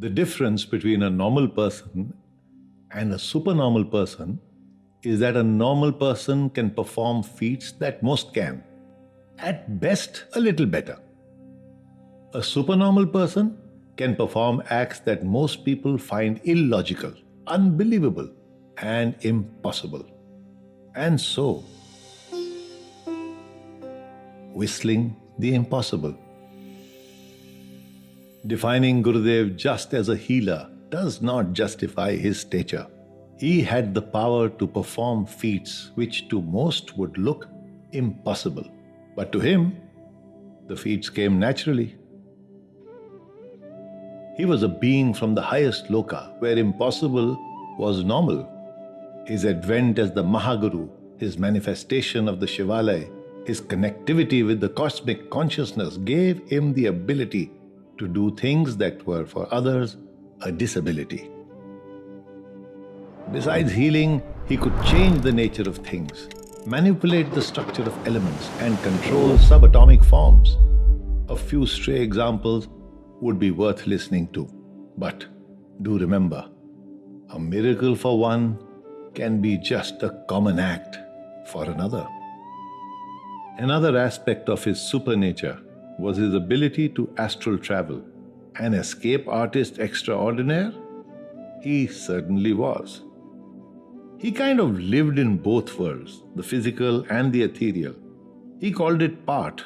The difference between a normal person and a supernormal person is that a normal person can perform feats that most can, at best a little better. A supernormal person can perform acts that most people find illogical, unbelievable, and impossible. And so, whistling the impossible. Defining Gurudev just as a healer does not justify his stature. He had the power to perform feats which to most would look impossible. But to him, the feats came naturally. He was a being from the highest loka, where impossible was normal. His advent as the Mahaguru, his manifestation of the Shivalaya, his connectivity with the cosmic consciousness gave him the ability to do things that were for others a disability. Besides healing, he could change the nature of things, manipulate the structure of elements, and control subatomic forms. A few stray examples would be worth listening to. But do remember, a miracle for one can be just a common act for another. Another aspect of his supernature was his ability to astral travel. An escape artist extraordinaire? He certainly was. He kind of lived in both worlds, the physical and the ethereal. He called it part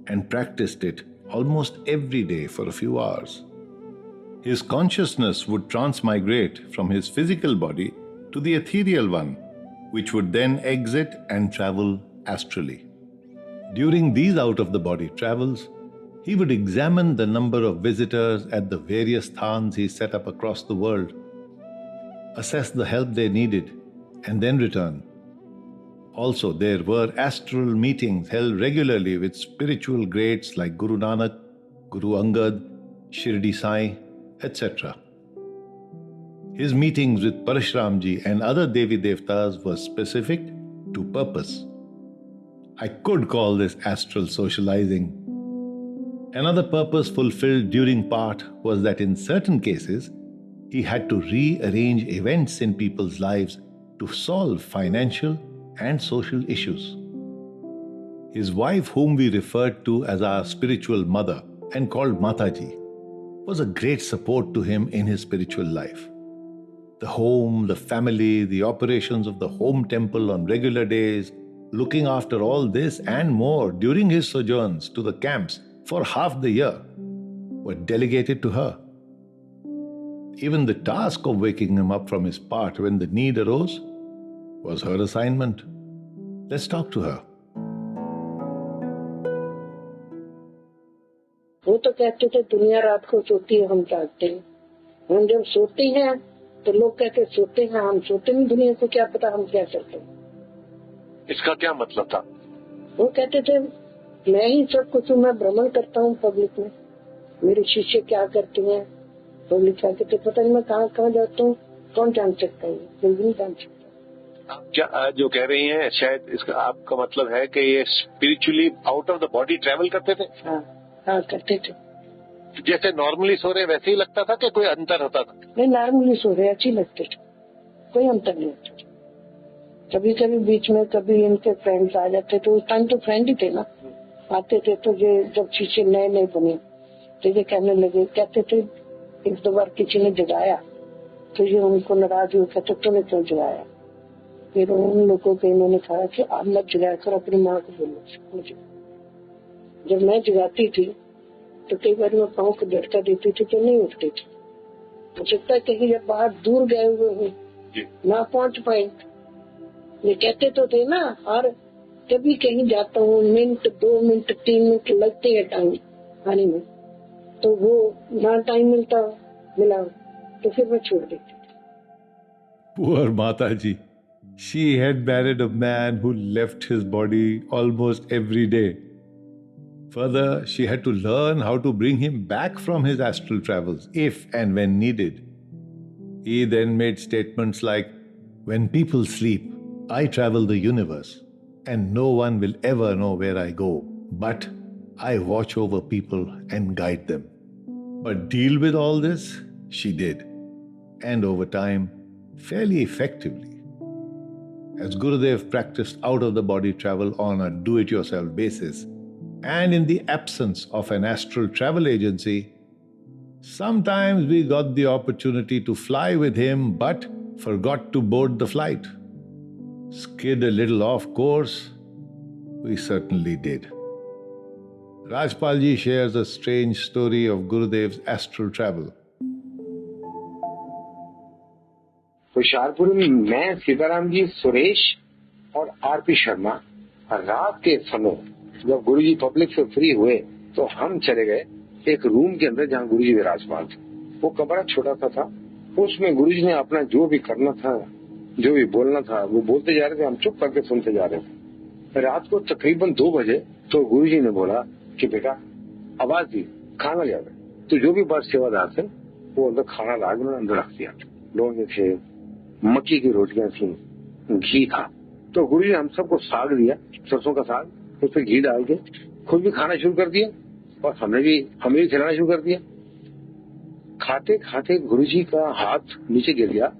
and practiced it almost every day for a few hours. His consciousness would transmigrate from his physical body to the ethereal one, which would then exit and travel astrally. During these out-of-the-body travels, he would examine the number of visitors at the various thans he set up across the world, assess the help they needed, and then return. Also, there were astral meetings held regularly with spiritual greats like Guru Nanak, Guru Angad, Shirdi Sai, etc. His meetings with Parashuramji and other Devi Devtas were specific to purpose. I could call this astral socializing. Another purpose fulfilled during part was that in certain cases, he had to rearrange events in people's lives to solve financial and social issues. His wife, whom we referred to as our spiritual mother and called Mataji, was a great support to him in his spiritual life. The home, the family, the operations of the home temple on regular days, looking after all this and more during his sojourns to the camps for half the year, were delegated to her. Even the task of waking him up from his part when the need arose was her assignment. Let's talk to her. वो तो कहते थे दुनिया रात को सोती है, हम जागते हैं। हम जब सोते हैं तो लोग कहते सोते हैं, हम सोते नहीं, दुनिया को क्या पता हम क्या करते हैं। इसका क्या मतलब था? वो कहते थे मैं ही सब कुछ हूँ, मैं भ्रमण करता हूँ पब्लिक में, मेरे शिष्य क्या करते हैं पब्लिक क्या कहते, पता नहीं मैं कहाँ कहाँ जाता हूँ, कौन जान सकता है, कोई भी नहीं जान सकता। आप क्या जो कह रही हैं, शायद इसका आपका मतलब है कि ये spiritually out of the body travel करते थे? हाँ करते थे। जैसे नॉर्मली सो रहे वैसे ही लगता था कि कोई अंतर होता था? नहीं, नॉर्मली सो रहे अच्छी लगते थे, कोई अंतर नहीं होता था। कभी कभी बीच में कभी इनके फ्रेंड्स आ जाते तो उस टाइम तो फ्रेंड ही थे ना, आते थे तो ये जब शीशे नए नए बने तो ये कहने लगे, कहते थे एक दो बार किसी ने जगाया तो ये उनको नाराज हुए, कहते तूने क्यों जगाया। फिर उन लोगों को इन्होंने कहा कि आप मत जगाया कर, अपनी माँ को बोलो मुझे। जब मैं जगाती थी तो कई बार मैं पाँव को झटका देती थी तो नहीं उठते थे। हो सकता है कहीं जब बाहर दूर गए हुए हो ना पहुंच पाए। ये कहते तो थे ना, और कभी कहीं जाता हूँ मिनट 2 मिनट 3 मिनट लगते हैं टाइम आने में, तो वो ना टाइम मिला तो फिर मैं छोड़ देती थी। Poor Mataji. She had married a man who left his body almost every day. Further, she had to learn how to bring him back from his astral travels if and when needed. He then made statements like, "When people sleep, I travel the universe, and no one will ever know where I go, but I watch over people and guide them." But deal with all this She did, and over time, fairly effectively. As Gurudev practiced out of the body travel on a do it yourself basis, and in the absence of an astral travel agency, sometimes we got the opportunity to fly with him but forgot to board the flight. Skid a little off course, we certainly did. Rajpal ji shares a strange story of Gurudev's astral travel. Hoshiarpur में मैं, सीताराम जी, सुरेश और RP Sharma रात के समय जब गुरुजी public से free हुए तो हम चले गए एक रूम के अंदर जहाँ गुरुजी विराजमान थे। वो कमरा छोटा सा था। उसमें गुरुजी ने अपना जो भी करना था, जो भी बोलना था, वो बोलते जा रहे थे। हम चुप करके सुनते जा रहे थे। रात को तकरीबन 2 बजे तो गुरुजी ने बोला कि बेटा आवाज दी, खाना ले आवे। तो जो भी बात सेवादार थे वो अंदर खाना ला के अंदर रख दिया। लोग थे, मक्की की रोटियां थी, घी था। तो गुरु जी ने हम सबको साग दिया, सरसों का साग, उस पर घी डाल के खुद भी खाना शुरू कर दिया और हमें भी खिलाना शुरू कर दिया। खाते खाते गुरु जी का हाथ नीचे गिर गया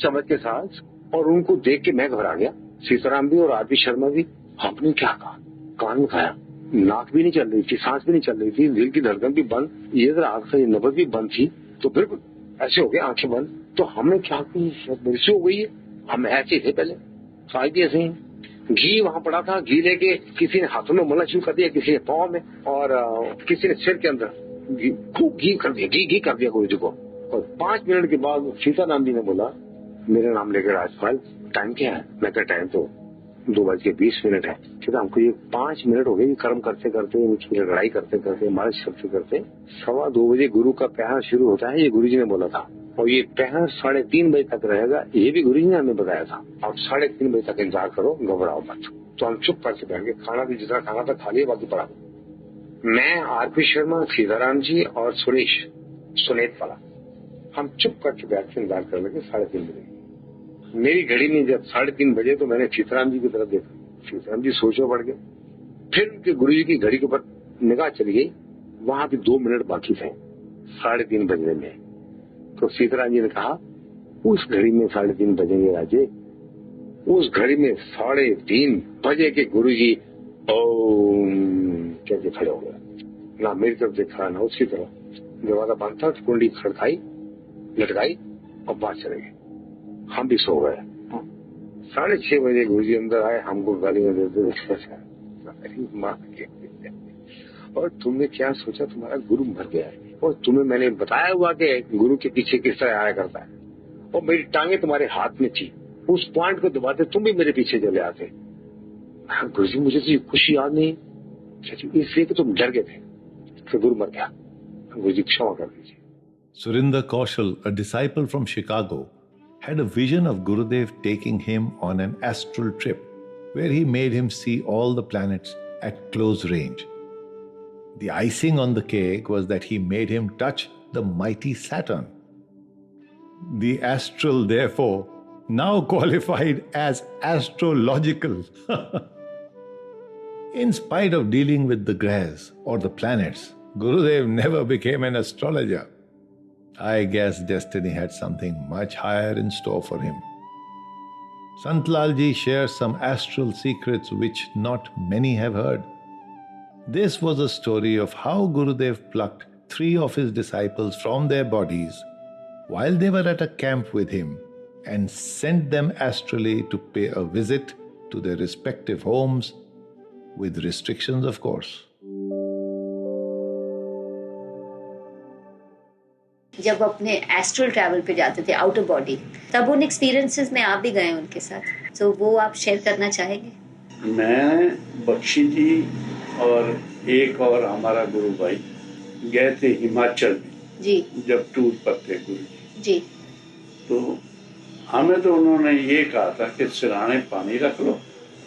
चम्मच के साथ और उनको देख के मैं घबरा गया। सीताराम भी और आरपी शर्मा भी। हमने क्या कहा, कान में खाया, नाक भी नहीं चल रही थी, सांस भी नहीं चल रही थी, दिल की धड़कन भी बंद, ये आंख से नब्ज भी बंद थी। तो बिल्कुल ऐसे हो गए, आंखें बंद। तो हमने क्या की, मृत्यु हो गई है। हम ऐसे थे पहले, आज भी ऐसे ही। घी वहां पड़ा था, घी लेके किसी ने हाथों में मलना शुरू कर दिया, किसी ने पाँव में और किसी ने सिर के अंदर खूब घी कर दिया, घी कर दिया गुरु जी को। और 5 मिनट के बाद सीताराम जी ने बोला, मेरा नाम लेकर राजपाल, टाइम क्या है? मैं क्या, टाइम तो 2:20 है। सीधा हमको ये 5 मिनट हो गए कर्म करते करते, इनकी लड़ाई करते करते, मालिश करते करते। 2:15 बजे गुरु का पहर शुरू होता है, ये गुरु जी ने बोला था। और ये पहर 3:30 बजे तक रहेगा, ये भी गुरु जी ने हमें बताया था। और 3:30 बजे तक इंतजार करो, घबराओ मत। तो हम चुप करके बैठ गए। खाना भी जितना खाना था खा लिया, बाकी पड़ा। मैं, आरपी शर्मा, सीताराम जी और सुरेश सुनेत वाला, हम चुप करके बैठ के इंतजार कर लगे। 3:30 बजे मेरी घड़ी में जब 3:30 बजे तो मैंने सीताराम जी की तरफ देखा। सीताराम जी सोचो पड़ गए। फिर उनके गुरु जी की घड़ी के ऊपर निगाह चली गई, वहां भी 2 मिनट बाकी थे 3:30 बजने में। तो सीताराम जी ने कहा, उस घड़ी में 3:30 बजेंगे राजे। उस घड़ी में 3:30 बजे के गुरु जी ओम कहते खड़े हो गए। ना मेरी तरफ देखा ना उसकी तरफ। दरवाजा बंद था, कुंडी खड़काई, लटकाई और बाहर चले गए। हम भी सो गए। 6:30 बजे गुरु जी अंदर आए, हमको गालियां देते और तुमने क्या सोचा तुम्हारा गुरु मर गया है, और तुम्हें मैंने बताया हुआ कि गुरु के पीछे किस तरह आया करता है, और मेरी टांगे तुम्हारे हाथ में थी, उस पॉइंट को दबाते तुम भी मेरे पीछे चले आते। गुरु जी मुझे तो ये खुशी याद नहीं, इसलिए कि तुम डर गए थे कि गुरु मर गया। गुरु जी क्षमा कर दीजिए। Surinder Kaushal, a disciple from Chicago, had a vision of Gurudev taking him on an astral trip where he made him see all the planets at close range. The icing on the cake was that he made him touch the mighty Saturn. The astral, therefore, now qualified as astrological. In spite of dealing with the grays or the planets, Gurudev never became an astrologer. I guess destiny had something much higher in store for him. Sant Lalji shares some astral secrets which not many have heard. This was a story of how Gurudev plucked 3 of his disciples from their bodies while they were at a camp with him and sent them astrally to pay a visit to their respective homes, with restrictions, of course. जब अपने astral travel पे जाते थे out of body, तब उन experiences में आप भी गए उनके साथ, तो वो आप शेयर करना चाहेंगे? मैं, बख्शी जी और एक और हमारा गुरु भाई गए थे हिमाचल में जी, जब टूर पर थे गुरु जी। तो हमें तो उन्होंने ये कहा था कि सिराने पानी रख लो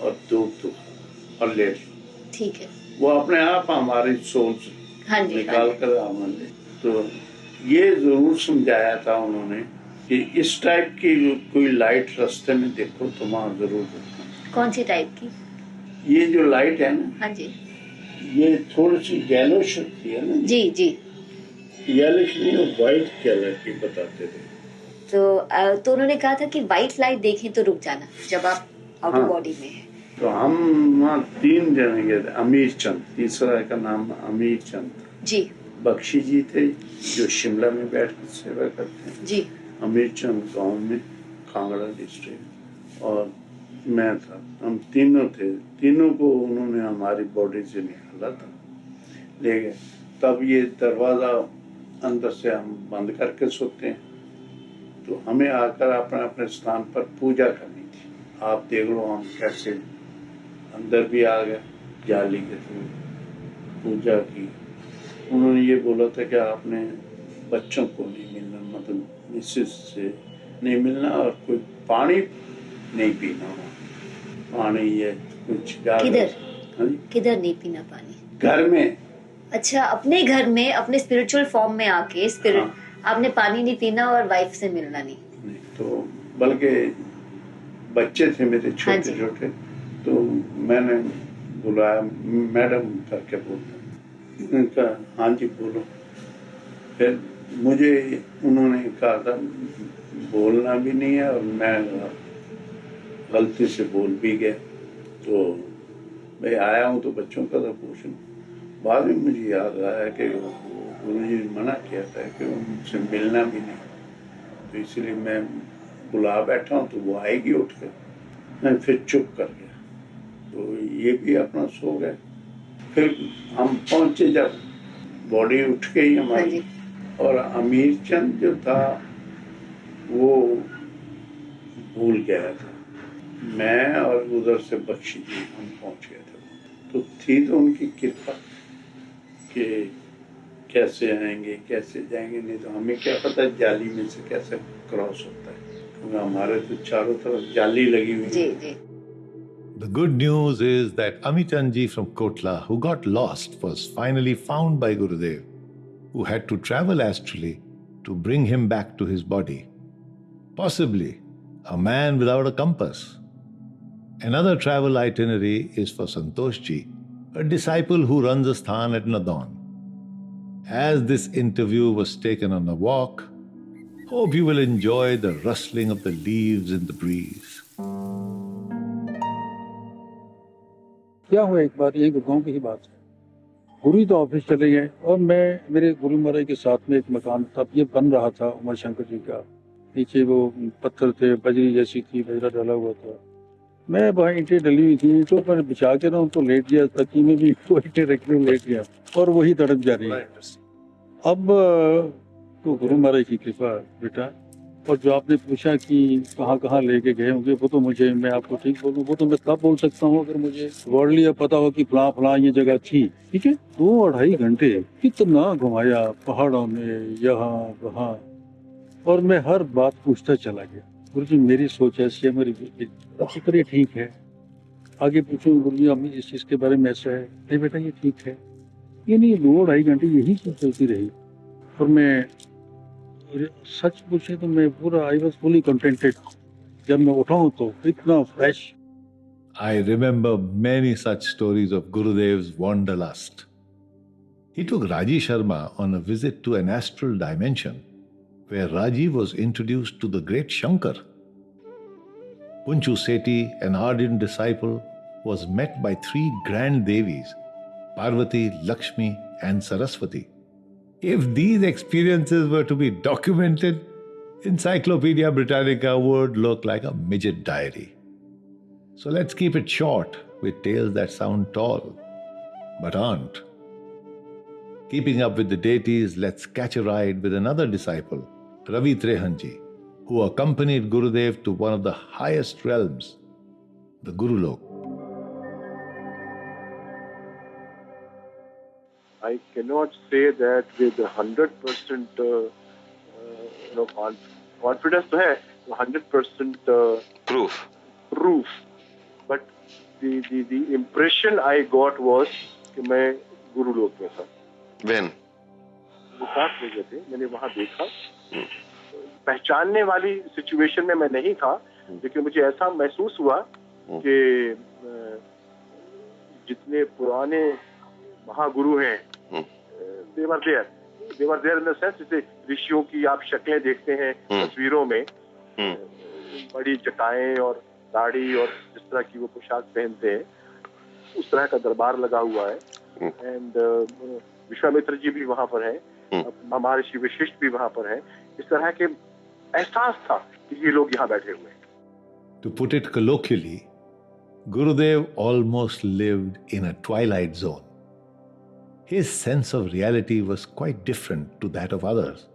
और धूप और लेट लो, ठीक है। वो अपने आप हमारी सोच निकाल कर हमने तो ये जरूर समझाया था उन्होंने कि इस टाइप की कोई लाइट रास्ते में देखो तो वहाँ जरूर देखो। कौन सी टाइप की? ये जो लाइट है ना, हाँ जी, ये थोड़ी सी येलोइश होती है ना जी जी। येलिश नहीं, व्हाइट कलर की बताते थे। तो उन्होंने कहा था कि व्हाइट लाइट देखें तो रुक जाना जब आप आउटर बॉडी में हैं। तो हम वहाँ 3 जने गए थे। अमीर चंद, तीसरा का नाम अमीर चंद जी, बख्शी जी थे जो शिमला में बैठ कर सेवा करते हैं जी, अमीर चंद गाँव में कांगड़ा डिस्ट्रिक्ट, और मैं था। हम तीनों थे, तीनों को उन्होंने हमारी बॉडी से निकाला था, ले गए। तब ये दरवाज़ा अंदर से हम बंद करके सोते हैं, तो हमें आकर अपने अपने स्थान पर पूजा करनी थी। आप देख लो हम कैसे अंदर भी आ गए, जाली के थ्रू पूजा की। उन्होंने ये बोला था कि आपने बच्चों को नहीं मिलना, मतलब मिसेस से नहीं मिलना, और कोई पानी नहीं पीना, पानी ये कुछ किधर नहीं पीना पानी? घर में। अच्छा, अपने घर में अपने स्पिरिचुअल फॉर्म में आके आपने पानी नहीं पीना और वाइफ से मिलना नहीं। तो बल्कि बच्चे थे मेरे छोटे छोटे, तो मैंने बुलाया, मैडम करके बोलता, उनका हाँ जी बोलो। फिर मुझे उन्होंने कहा था बोलना भी नहीं है, और मैं गलती से बोल भी गया, तो मैं आया हूँ तो बच्चों का तो पूछूं। बाद में मुझे याद आया कि गुरुजी ने मना किया था कि उनसे मिलना भी नहीं, तो इसलिए मैं बुला बैठा हूँ, तो वो आएगी उठ कर। मैं फिर चुप कर गया, तो ये भी अपना सो गए। फिर हम पहुंचे जब बॉडी उठ गई हमारी, और अमीर चंद जो था वो भूल गया था। मैं और उधर से बख्शी जी हम पहुंच गए थे। तो थी तो उनकी कृपा कि कैसे आएंगे कैसे जाएंगे, नहीं तो हमें क्या पता जाली में से कैसे क्रॉस होता है, क्योंकि हमारे तो चारों तरफ जाली लगी हुई है। The good news is that Amichand ji from Kotla, who got lost, was finally found by Gurudev, who had to travel astrally to bring him back to his body. Possibly a man without a compass. Another travel itinerary is for Santosh ji, a disciple who runs a sthan at Nadon. As this interview was taken on a walk, hope you will enjoy the rustling of the leaves in the breeze. क्या हुआ, एक बार यही गाँव की ही बात है, गुरु तो office चले गए और मैं मेरे गुरु महाराज के साथ में एक मकान था, ये बन रहा था उमर शंकर जी का, नीचे वो पत्थर थे, बजरी जैसी थी, बजरा डाला हुआ था। मैं वहाँ ईंटें डली हुई थी, ईंटों पर बिछा के ना तो लेट गया, तकी में भी वो ईंटें रखी लेट गया, और वही तड़प जा रही है। अब तो गुरु महाराज की कृपा बेटा, और जो आपने पूछा कि कहाँ कहाँ लेके गए होंगे, वो तो मुझे, मैं आपको ठीक बोलूँ, वो तो मैं तब बोल सकता हूँ अगर मुझे वर्डली पता हो कि फलां फलां ये जगह थी। ठीक है, 2-2.5 घंटे कितना घुमाया पहाड़ों में, यहाँ वहाँ, और मैं हर बात पूछता चला गया। गुरु जी मेरी सोच ऐसी है, मेरी फिक्र ठीक है, आगे पूछूं गुरु जी अम्मी इस चीज़ के बारे में ऐसा है, नहीं बेटा ये ठीक है। ये नहीं 2-2.5 घंटे यही चीज़ चलती रही, और मैं सच पूछे तो मैं पूरा आई वॉज फुली कंटेंटेड। जब मैं उठा हूँ तो इतना fresh. I remember many such stories of Gurudev's wanderlust. He took Raji Sharma on a visit to an astral dimension where Raji was introduced to the great Shankar. Punchu Sethi, an ardent disciple, was met by 3 grand Devis, Parvati, Lakshmi and Saraswati. If these experiences were to be documented, Encyclopedia Britannica would look like a midget diary. So let's keep it short with tales that sound tall, but aren't. Keeping up with the deities, let's catch a ride with another disciple, Ravi Trehanji, who accompanied Gurudev to one of the highest realms, the Guru Lok. I cannot say that with 100% confidence to hai, 100% proof. But the impression I got was कि मैं गुरु लोक में था। When? वो 7 बजे थे, मैंने वहाँ देखा। पहचानने वाली सिचुएशन में मैं नहीं था, लेकिन मुझे ऐसा महसूस हुआ कि जितने पुराने महागुरु हैं, they were there. they were there in the sense, जैसे ऋषियों की आप शक्लें देखते हैं तस्वीरों में, बड़ी जटाएं और दाढ़ी और जिस तरह की वो पोशाक पहनते हैं, उस तरह का दरबार लगा हुआ है। एंड विश्वामित्र जी भी वहां पर हैं, महर्षि वशिष्ठ भी वहां पर हैं। इस तरह के एहसास था कि ये लोग यहाँ बैठे हुए हैं। To put it colloquially, Gurudev almost lived in a twilight zone. His sense of reality was quite different to that of others.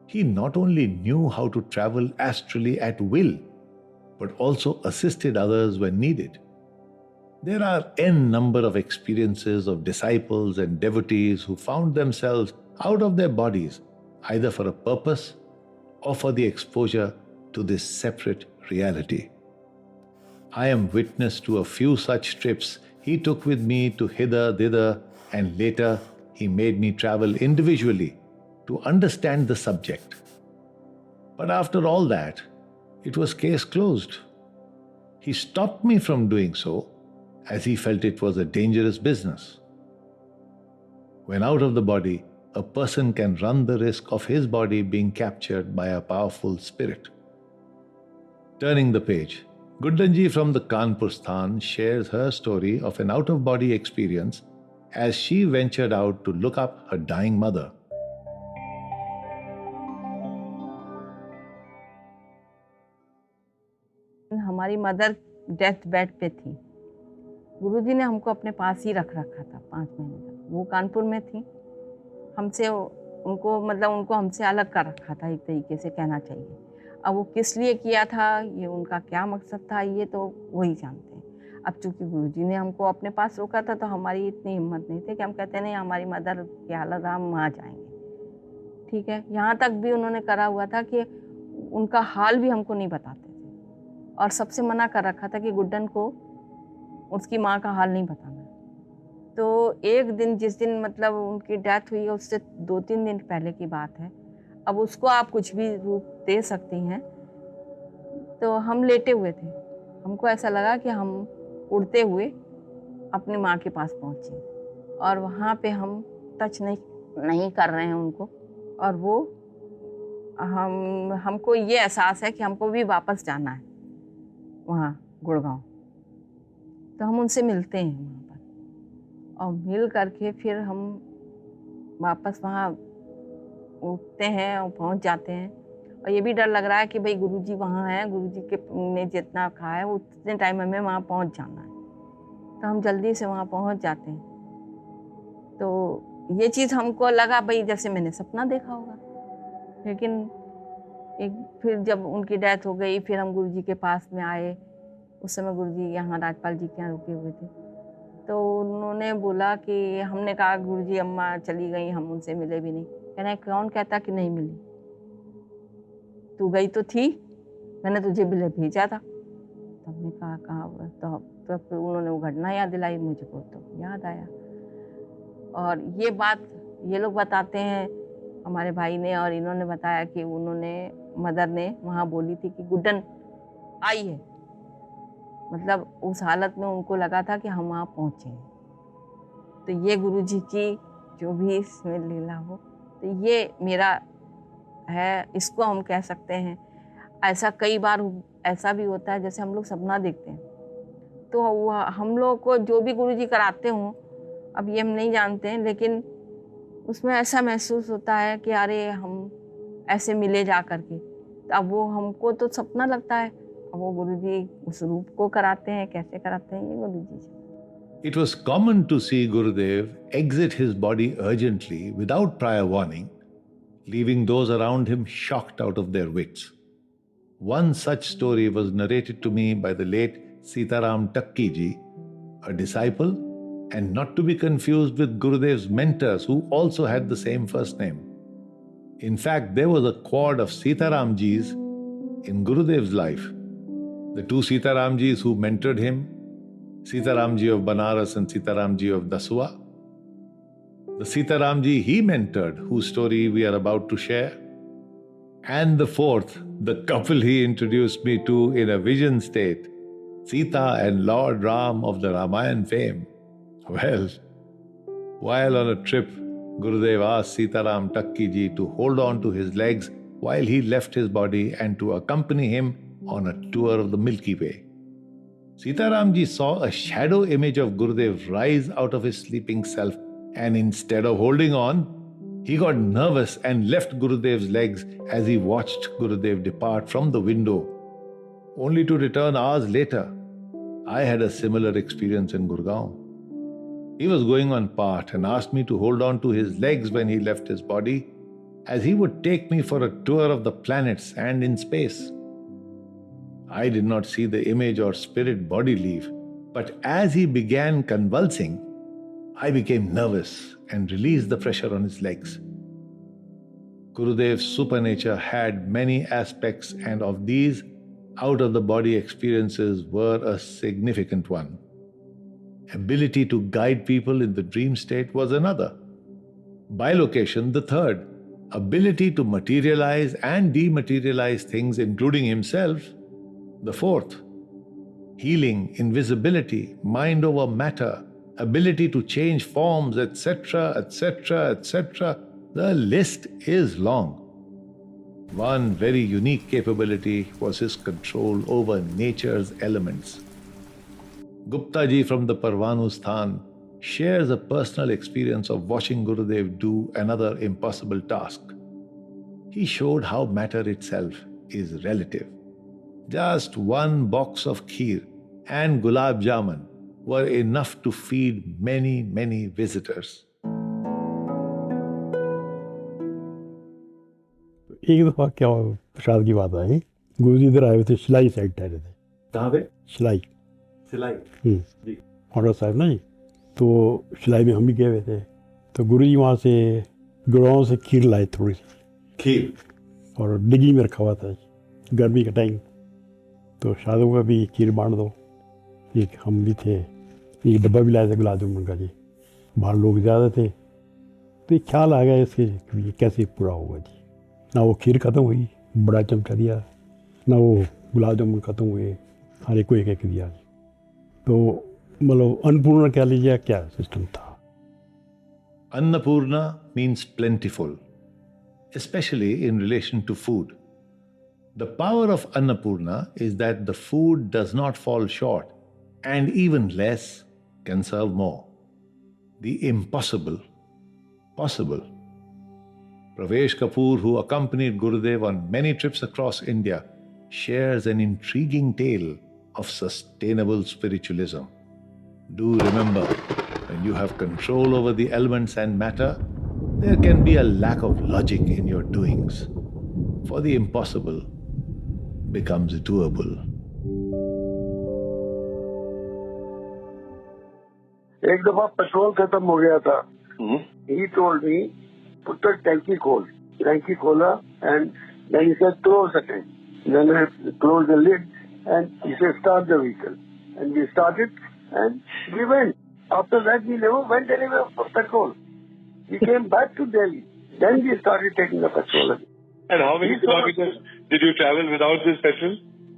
He not only knew how to travel astrally at will, but also assisted others when needed. There are n number of experiences of disciples and devotees who found themselves out of their bodies, either for a purpose or for the exposure to this separate reality. I am witness to a few such trips he took with me to hither, thither, and later he made me travel individually to understand the subject. But after all that, it was case closed. He stopped me from doing so as he felt it was a dangerous business. When out of the body, a person can run the risk of his body being captured by a powerful spirit. Turning the page, Guddanji from the Kanpur Sthan shares her story of an out-of-body experience as she ventured out to look up her dying mother. हमारी mother death bed पे थी। गुरुजी ने हमको अपने पास ही रखा था 5 महीने तक। वो कानपुर में थी, हमसे उनको हमसे अलग कर रखा था, एक तरीके से कहना चाहिए। अब वो किस लिए किया था, ये उनका क्या मकसद था, ये तो वही जानते हैं। अब चूँकि गुरुजी ने हमको अपने पास रोका था, तो हमारी इतनी हिम्मत नहीं थी कि हम कहते नहीं हमारी मदर की हालत हम वहाँ जाएंगे। ठीक है, यहाँ तक भी उन्होंने करा हुआ था कि उनका हाल भी हमको नहीं बताते थे, और सबसे मना कर रखा था कि गुड्डन को उसकी माँ का हाल नहीं बताना। तो एक दिन, जिस दिन मतलब उनकी डेथ हुई है, उससे 2-3 दिन पहले की बात है। अब उसको आप कुछ भी रूप दे सकती हैं। तो हम लेटे हुए थे, हमको ऐसा लगा कि हम उड़ते हुए अपनी माँ के पास पहुँचे, और वहाँ पे हम टच नहीं कर रहे हैं उनको, और वो हमको ये एहसास है कि हमको भी वापस जाना है वहाँ गुड़गांव। तो हम उनसे मिलते हैं वहाँ पर, और मिल करके फिर हम वापस वहाँ उठते हैं और पहुँच जाते हैं। और ये भी डर लग रहा है कि भाई गुरुजी वहाँ हैं, गुरुजी के ने जितना कहा है उतने टाइम हमें वहाँ पहुँच जाना है। तो हम जल्दी से वहाँ पहुँच जाते हैं। तो ये चीज़ हमको लगा भाई जैसे मैंने सपना देखा होगा। लेकिन फिर जब उनकी डेथ हो गई, फिर हम गुरुजी के पास में आए। उस समय गुरुजी यहाँ राजपाल जी के यहाँ रुके हुए थे। तो उन्होंने बोला कि, हमने कहा गुरुजी अम्मा चली गई, हम उनसे मिले भी नहीं। कहना कौन कहता कि नहीं मिली, तू गई तो थी, मैंने तुझे भेजा था। तो हमने कहा कहाँ, तो फिर उन्होंने वो घटना याद दिलाई मुझको, तो याद आया। और ये बात ये लोग बताते हैं, हमारे भाई ने और इन्होंने बताया कि मदर ने वहाँ बोली थी कि गुड्डन आई है। मतलब उस हालत में उनको लगा था कि हम वहाँ पहुँचे। तो ये गुरुजी की जो भी इसमें लीला हो, तो ये मेरा है, इसको हम कह सकते हैं। ऐसा कई बार ऐसा भी होता है, जैसे हम लोग सपना देखते हैं, तो हम लोग को जो भी गुरुजी कराते हों, अब ये हम नहीं जानते हैं, लेकिन उसमें ऐसा महसूस होता है कि अरे हम ऐसे मिले जा करके। तो अब वो हमको तो सपना लगता है, अब वो गुरुजी उस रूप को कराते हैं, कैसे कराते हैं ये गुरुजी से। It was common to see Gurudev exit his body urgently without prior warning, leaving those around him shocked out of their wits. One such story was narrated to me by the late Sitaram Takki ji, a disciple, and not to be confused with Gurudev's mentors who also had the same first name. In fact, there was a quad of Sitaram jis in Gurudev's life. The two Sitaram jis who mentored him, Sitaram ji of Banaras and Sitaram ji of Dasua. The Sitaram ji he mentored, whose story we are about to share. And the fourth, the couple he introduced me to in a vision state, Sita and Lord Ram of the Ramayan fame. Well, while on a trip Gurudev asked Sitaram Takki ji to hold on to his legs while he left his body and to accompany him on a tour of the Milky Way. Sitaram ji saw a shadow image of Gurudev rise out of his sleeping self, and instead of holding on, he got nervous and left Gurudev's legs as he watched Gurudev depart from the window, only to return hours later. I had a similar experience in Gurgaon. He was going on part and asked me to hold on to his legs when he left his body, as he would take me for a tour of the planets and in space. I did not see the image or spirit body leave, but as he began convulsing, I became nervous and released the pressure on his legs. Gurudev's supernature had many aspects, and of these, out-of-the-body experiences were a significant one. Ability to guide people in the dream state was another. Bilocation, the third. Ability to materialize and dematerialize things, including himself, the fourth. Healing, invisibility, mind over matter, ability to change forms, etc., etc., etc. The list is long. One very unique capability was his control over nature's elements. Gupta ji from the Parvanu Sthan shares a personal experience of watching Gurudev do another impossible task. He showed how matter itself is relative. Just one box of kheer and gulab jamun were enough to feed many, many visitors. एक दफा क्या प्रसाद की बात आई, गुरुजी इधर आए हुए थे, Shillai side ठहरे थे। कहाँ पे? शिलाई जी औरत साहब ना जी, तो शिलाई में हम भी गए हुए थे। तो गुरुजी वहाँ से गुड़गांव से खीर लाए, थोड़ी सी खीर, और डिग्गी में रखा हुआ था, गर्मी का टाइम। तो शादों का भी खीर बांट दो। एक हम भी थे, एक डब्बा भी लाए थे गुलाब जामुन का जी। बाहर लोग ज़्यादा थे, तो एक ख्याल आ गया इसके कि ये कैसे पूरा होगा जी। ना वो खीर ख़त्म हुई, बड़ा चमचा दिया, ना वो गुलाब जामुन ख़त्म हुए, हर एक को एक एक दिया। तो मतलब अन्नपूर्णा कह लीजिए, क्या सिस्टम था। Annapurna means plentiful, especially in relation to food. The power of Annapurna is that the food does not fall short, and even less can serve more. The impossible, possible. Pravesh Kapoor, who accompanied Gurudev on many trips across India, shares an intriguing tale of sustainable spiritualism. Do remember, when you have control over the elements and matter, there can be a lack of logic in your doings, for the impossible becomes doable. एक दफा petrol खत्म हो गया था। He told me, put the tanky खोल। Tanky खोला and then he said close the tank. Then I closed the lid and he said start the vehicle. And we started and we went. After that we never went anywhere for petrol. We came back to Delhi. Then we started taking the petrol again. And how many kilometers did you travel without this petrol?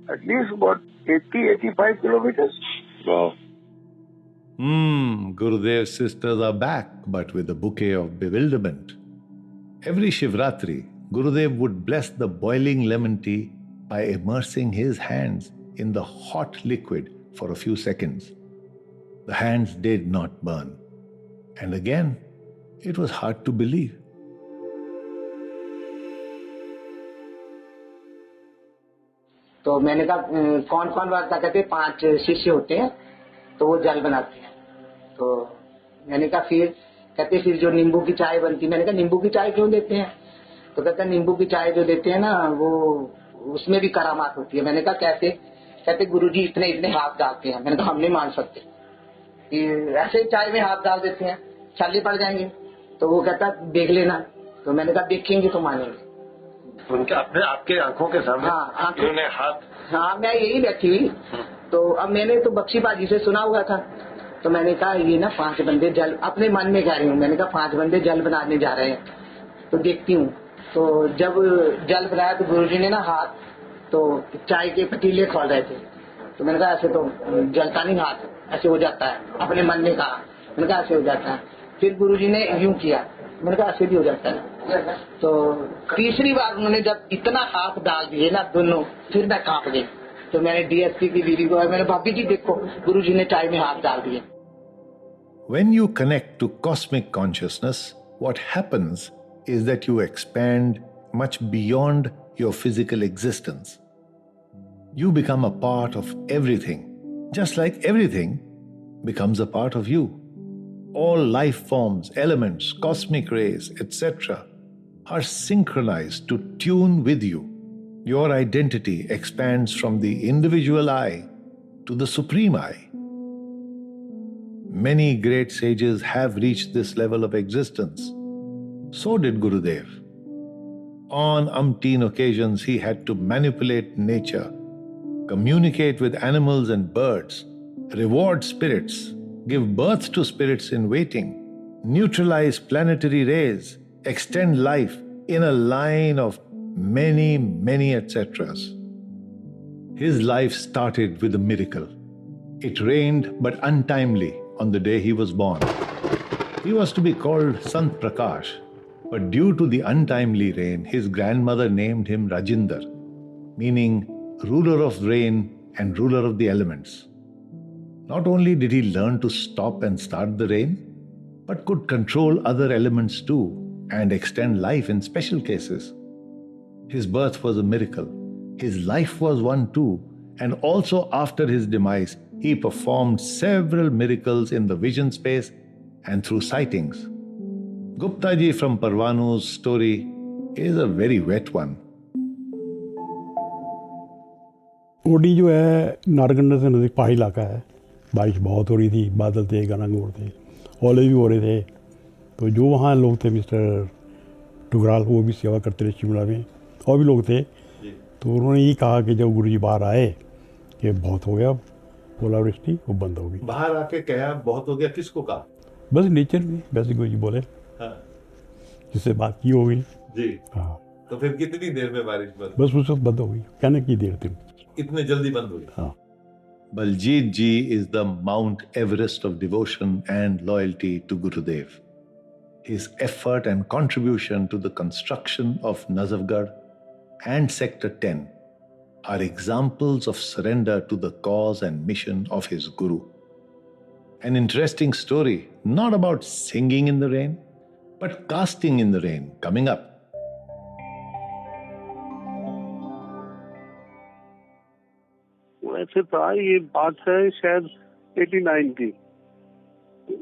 At least about 80-85 kilometers. Wow. Gurudev's sisters are back, but with a bouquet of bewilderment. Every Shivratri, Gurudev would bless the boiling lemon tea by immersing his hands in the hot liquid for a few seconds. The hands did not burn. And again, it was hard to believe. तो मैंने कहा कौन कौन बात कहते 5 शिष्य होते हैं, तो वो जल बनाते हैं। तो मैंने कहा फिर कहते फिर जो नींबू की चाय बनती, मैंने कहा नींबू की चाय क्यों देते हैं? तो कहते नींबू की चाय जो देते हैं ना, वो उसमें भी करामात होती है। मैंने कहा कैसे? कहते गुरुजी इतने इतने हाथ डालते हैं। मैंने कहा हम नहीं मान सकते कि ऐसे चाय में हाथ डाल देते हैं, छाले पड़ जाएंगे। तो वो कहता देख लेना। तो मैंने कहा देखेंगे तो मानेंगे। उनके अपने आपके आंखों के सामने उन्होंने हाथ, हाँ मैं यही बैठी हुई। तो अब मैंने तो बख्शी बाजी से सुना हुआ था। तो मैंने कहा ये ना 5 बंदे जल, अपने मन में कह रही हूँ, मैंने कहा 5 बंदे जल बनाने जा रहे हैं, तो देखती हूँ। तो जब जल बनाया तो गुरुजी ने ना हाथ, तो चाय के पतीले खोल रहे थे। तो मैंने कहा ऐसे तो जलता नहीं हाथ, ऐसे हो जाता है। अपने मन में कहा, मैंने कहा ऐसे हो जाता है। फिर गुरुजी ने यूं किया, मैंने कहा ऐसे भी हो जाता है। तो तीसरी बार उन्होंने जब इतना हाथ डाल दिए ना दोनों, फिर मैं कांप गई। तो मैंने डीएसपी की दीदी को, मैंने भाभी जी देखो गुरुजी ने चाय में हाथ डाल दिए। When you connect to cosmic consciousness, what happens is that you expand much beyond your physical existence. You become a part of everything, just like everything becomes a part of you. All life forms, elements, cosmic rays, etc. are synchronized to tune with you. Your identity expands from the individual I to the supreme I. Many great sages have reached this level of existence. So did Gurudev. On umpteen occasions, he had to manipulate nature, communicate with animals and birds, reward spirits, give birth to spirits in waiting, neutralize planetary rays, extend life in a line of many etceteras. His life started with a miracle. It rained, but untimely, on the day he was born. He was to be called Sant Prakash, but due to the untimely rain, his grandmother named him Rajinder, meaning ruler of rain and ruler of the elements. Not only did he learn to stop and start the rain, but could control other elements too and extend life in special cases. His birth was a miracle. His life was one too, and also after his demise, he performed several miracles in the vision space and through sightings. Gupta ji from Parvanu's story is a very wet one. OD जो है नारगंडा से नज़दीक पहाड़ी इलाका है। बारिश बहुत हो रही थी, बादल थे, घना घोर थे, ओले भी हो रहे थे। तो जो वहाँ लोग थे, मिस्टर टुगराल, वो भी सेवा करते रहे शिमला में, और भी लोग थे। तो उन्होंने ये कहा कि जब गुरुजी बाहर आए कि बहुत हो गया, ओलावृष्टि वो बंद हो गई। बाहर आके कहा बहुत हो गया, किसको कहा? बस नेचर में, वैसे गुरुजी बोले। हाँ। जिससे बात की हो गई जी। हाँ। तो फिर कितनी देर में बारिश बंद? बस उस वक्त बंद हो गई। कहने की देर थी, इतने जल्दी बंद हुई। हाँ। Baljit ji is the Mount Everest of devotion and loyalty to Gurudev. His effort and contribution to the construction of Nazafgarh and Sector 10 are examples of surrender to the cause and mission of his Guru. An interesting story, not about singing in the rain, but casting in the rain, coming up. वैसे था ये बात है शायद 89 की।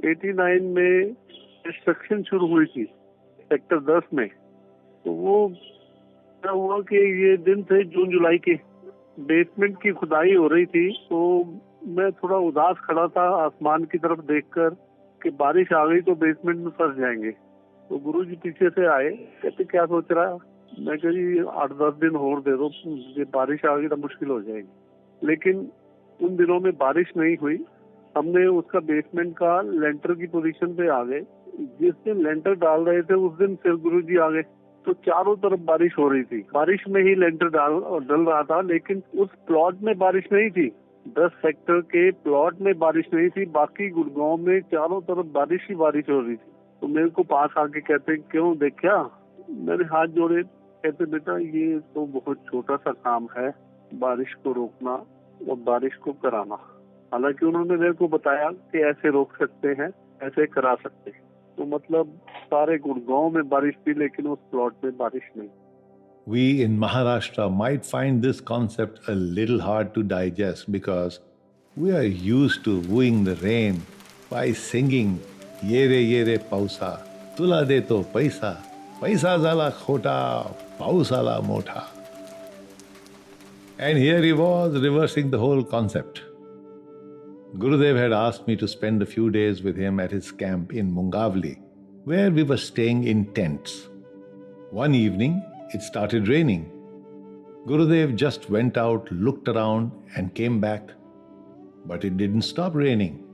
89 में construction शुरू हुई थी सेक्टर 10 में। तो वो क्या हुआ कि ये दिन थे जून जुलाई के, बेसमेंट की खुदाई हो रही थी। तो मैं थोड़ा उदास खड़ा था आसमान की तरफ देखकर कि बारिश आ गई तो बेसमेंट में फंस जाएंगे। तो गुरुजी पीछे से आए, कहते क्या सोच रहा है? मैं कह जी 8-10 दिन और दे दो, ये बारिश आ गई तो मुश्किल हो जाएगी। लेकिन उन दिनों में बारिश नहीं हुई। हमने उसका बेसमेंट का लेंटर की पोजीशन पे आ गए। जिस दिन लेंटर डाल रहे थे उस दिन फिर गुरुजी आ गए। तो चारों तरफ बारिश हो रही थी, बारिश में ही लेंटर डल रहा था, लेकिन उस प्लॉट में बारिश नहीं थी। 10 सेक्टर के प्लॉट में बारिश नहीं थी, बाकी गुड़गांव में चारों तरफ बारिश ही बारिश हो रही थी। तो मेरे को पास आके कहते क्यों देखा? मेरे हाथ जोड़े, कहते बेटा ये तो बहुत छोटा सा काम है, बारिश को रोकना और बारिश को कराना। हालांकि उन्होंने मेरे को बताया कि ऐसे रोक सकते हैं, ऐसे करा सकते हैं। तो मतलब सारे गुड़गांव में बारिश थी, लेकिन उस प्लॉट में बारिश नहीं। We in Maharashtra might find this concept a little hard to digest because we are used to wooing the rain by singing Ye re pausa, tula de to paisa, paisa zala khota, pausala motha. And here he was reversing the whole concept. Gurudev had asked me to spend a few days with him at his camp in Mungavli, where we were staying in tents. One evening, it started raining. Gurudev just went out, looked around, and came back. But it didn't stop raining.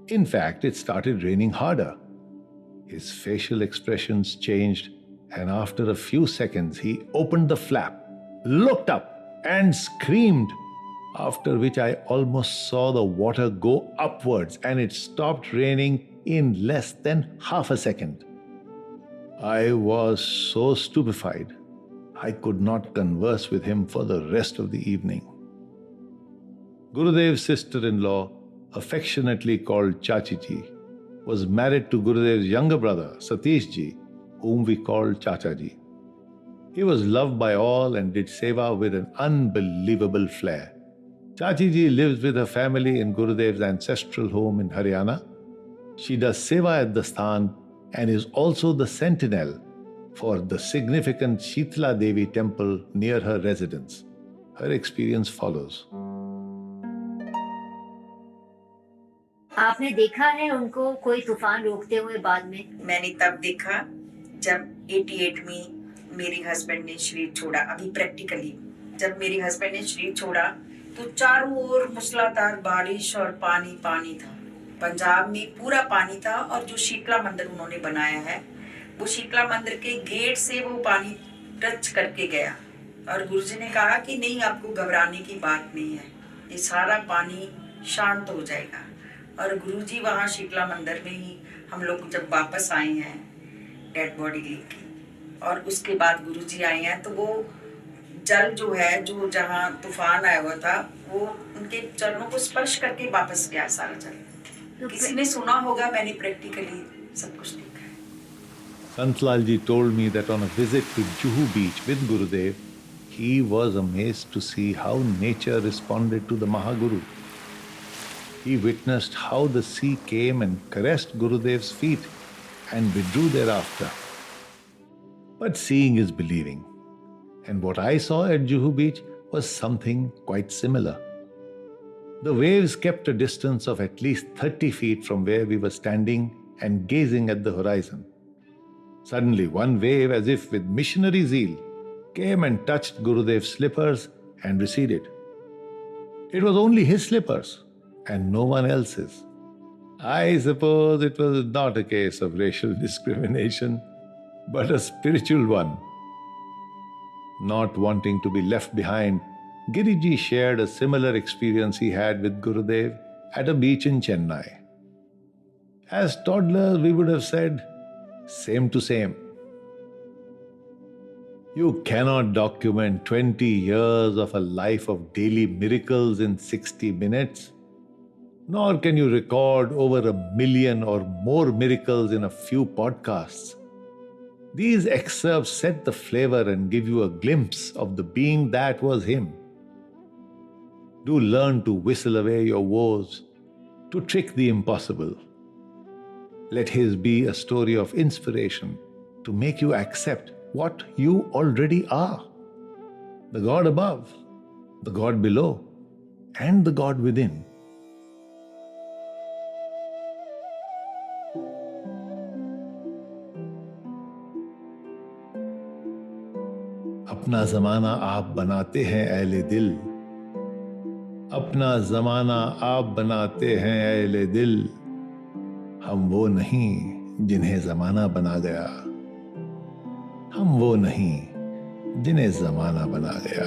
In fact, it started raining harder. His facial expressions changed, and after a few seconds, he opened the flap, looked up, and screamed, after which I almost saw the water go upwards and it stopped raining in less than half a second. I was so stupefied, I could not converse with him for the rest of the evening. Gurudev's sister-in-law, affectionately called Chachi Ji, was married to Gurudev's younger brother, Satish Ji, whom we called Chacha Ji. He was loved by all and did seva with an unbelievable flair. Chachi Ji lives with her family in Gurudev's ancestral home in Haryana. She does seva at the Sthan and is also the sentinel for the significant Shitla Devi temple near her residence. Her experience follows. आपने देखा है उनको कोई तूफान रोकते हुए बाद में? मैंने तब देखा जब 88 में मेरे हस्बैंड ने शरीर छोड़ा। अभी प्रैक्टिकली जब मेरे हस्बैंड ने शरीर छोड़ा तो चारों ओर मूसलाधार बारिश और पानी पानी था। पंजाब में पूरा पानी था और जो शीतला मंदिर उन्होंने बनाया है वो शीतला मंदिर के गेट से वो पानी टच करके गया और गुरुजी ने कहा कि नहीं, आपको घबराने की बात नहीं है, ये सारा पानी शांत हो जाएगा। और गुरुजी वहाँ शीतला मंदिर में ही हम लोग जब वापस आए हैं डेड बॉडी लेके और उसके बाद गुरुजी आए हैं तो वो जल जो है जो जहाँ तूफान आया हुआ था वो उनके चरणों को स्पर्श करके वापस गया सारा जल। तो किसी ने सुना होगा, मैंने प्रैक्टिकली सब कुछ देखा है। Sant Lal Ji told me that on a visit to Juhu beach with Gurudev, he was amazed to see how nature responded to the Mahaguru. He witnessed how the sea came and caressed Gurudev's feet and withdrew thereafter. But seeing is believing. And what I saw at Juhu beach was something quite similar. The waves kept a distance of at least 30 feet from where we were standing and gazing at the horizon. Suddenly, one wave, as if with missionary zeal, came and touched Gurudev's slippers and receded. It was only his slippers and no one else's. I suppose it was not a case of racial discrimination, but a spiritual one. Not wanting to be left behind, Giriji shared a similar experience he had with Gurudev at a beach in Chennai. As toddlers, we would have said, same to same. You cannot document 20 years of a life of daily miracles in 60 minutes, nor can you record over 1 million or more miracles in a few podcasts. These excerpts set the flavor and give you a glimpse of the being that was him. Do learn to whistle away your woes, to trick the impossible. Let his be a story of inspiration to make you accept what you already are. The God above, the God below, and the God within. अपना ज़माना आप बनाते हैं अहले दिल, अपना ज़माना आप बनाते हैं अहले दिल, हम वो नहीं जिन्हें ज़माना बना गया, हम वो नहीं जिन्हें ज़माना बना गया।